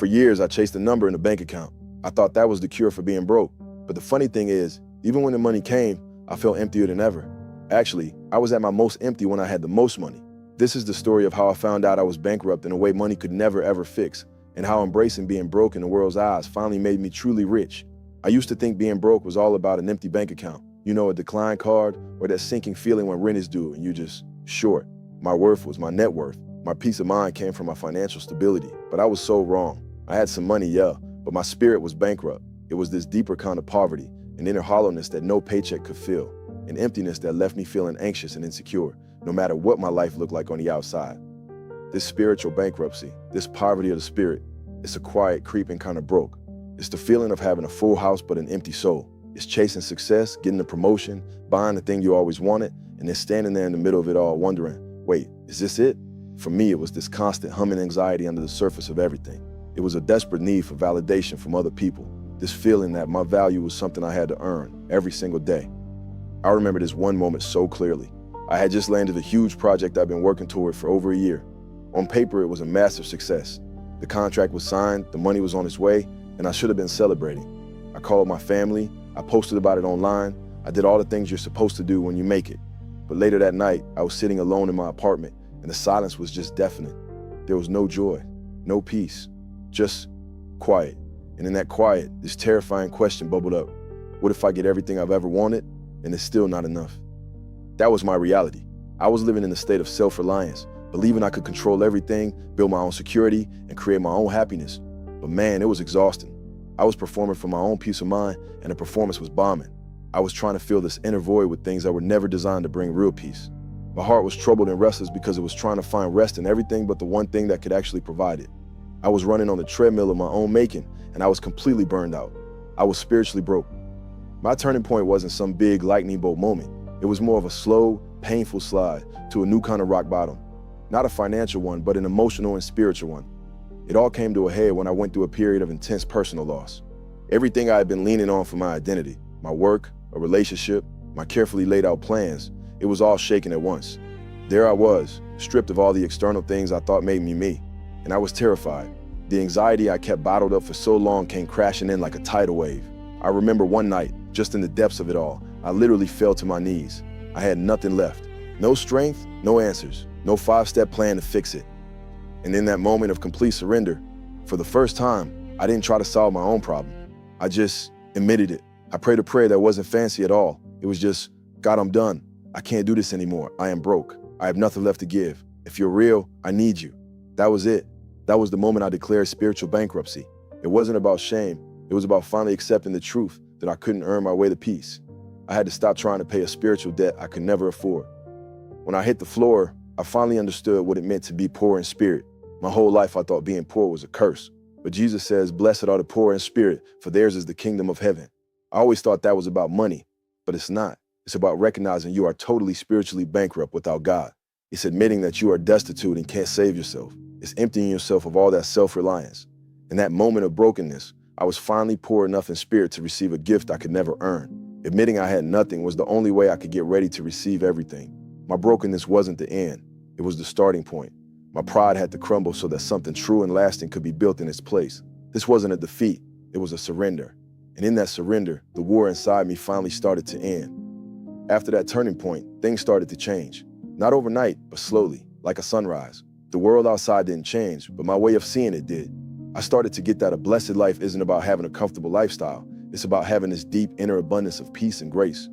For years, I chased a number in a bank account. I thought that was the cure for being broke. But the funny thing is, even when the money came, I felt emptier than ever. Actually, I was at my most empty when I had the most money. This is the story of how I found out I was bankrupt in a way money could never ever fix, and how embracing being broke in the world's eyes finally made me truly rich. I used to think being broke was all about an empty bank account. You know, a decline card, or that sinking feeling when rent is due and you're just short. My worth was my net worth. My peace of mind came from my financial stability. But I was so wrong. I had some money, yeah, but my spirit was bankrupt. It was this deeper kind of poverty, an inner hollowness that no paycheck could fill, an emptiness that left me feeling anxious and insecure, no matter what my life looked like on the outside. This spiritual bankruptcy, this poverty of the spirit, it's a quiet, creeping kind of broke. It's the feeling of having a full house but an empty soul. It's chasing success, getting a promotion, buying the thing you always wanted, and then standing there in the middle of it all wondering, wait, is this it? For me, it was this constant humming anxiety under the surface of everything. It was a desperate need for validation from other people, this feeling that my value was something I had to earn every single day. I remember this one moment so clearly. I had just landed a huge project I'd been working toward for over a year. On paper, it was a massive success. The contract was signed, the money was on its way, and I should have been celebrating. I called my family, I posted about it online, I did all the things you're supposed to do when you make it. But later that night, I was sitting alone in my apartment, and the silence was just deafening. There was no joy, no peace, just quiet. And in that quiet, this terrifying question bubbled up. What if I get everything I've ever wanted, and it's still not enough? That was my reality. I was living in a state of self-reliance, believing I could control everything, build my own security, and create my own happiness. But man, it was exhausting. I was performing for my own peace of mind, and the performance was bombing. I was trying to fill this inner void with things that were never designed to bring real peace. My heart was troubled and restless because it was trying to find rest in everything but the one thing that could actually provide it. I was running on the treadmill of my own making, and I was completely burned out. I was spiritually broke. My turning point wasn't some big lightning bolt moment. It was more of a slow, painful slide to a new kind of rock bottom. Not a financial one, but an emotional and spiritual one. It all came to a head when I went through a period of intense personal loss. Everything I had been leaning on for my identity, my work, a relationship, my carefully laid out plans, it was all shaken at once. There I was, stripped of all the external things I thought made me me, and I was terrified. The anxiety I kept bottled up for so long came crashing in like a tidal wave. I remember one night, just in the depths of it all, I literally fell to my knees. I had nothing left. No strength, no answers, no 5-step plan to fix it. And in that moment of complete surrender, for the first time, I didn't try to solve my own problem. I just admitted it. I prayed a prayer that wasn't fancy at all. It was just, God, I'm done. I can't do this anymore. I am broke. I have nothing left to give. If you're real, I need you. That was it. That was the moment I declared spiritual bankruptcy. It wasn't about shame. It was about finally accepting the truth that I couldn't earn my way to peace. I had to stop trying to pay a spiritual debt I could never afford. When I hit the floor, I finally understood what it meant to be poor in spirit. My whole life I thought being poor was a curse. But Jesus says, blessed are the poor in spirit, for theirs is the kingdom of heaven. I always thought that was about money, but it's not. It's about recognizing you are totally spiritually bankrupt without God. It's admitting that you are destitute and can't save yourself. It's emptying yourself of all that self-reliance. In that moment of brokenness, I was finally poor enough in spirit to receive a gift I could never earn. Admitting I had nothing was the only way I could get ready to receive everything. My brokenness wasn't the end. It was the starting point. My pride had to crumble so that something true and lasting could be built in its place. This wasn't a defeat. It was a surrender. And in that surrender, the war inside me finally started to end. After that turning point, things started to change. Not overnight, but slowly, like a sunrise. The world outside didn't change, but my way of seeing it did. I started to get that a blessed life isn't about having a comfortable lifestyle. It's about having this deep inner abundance of peace and grace.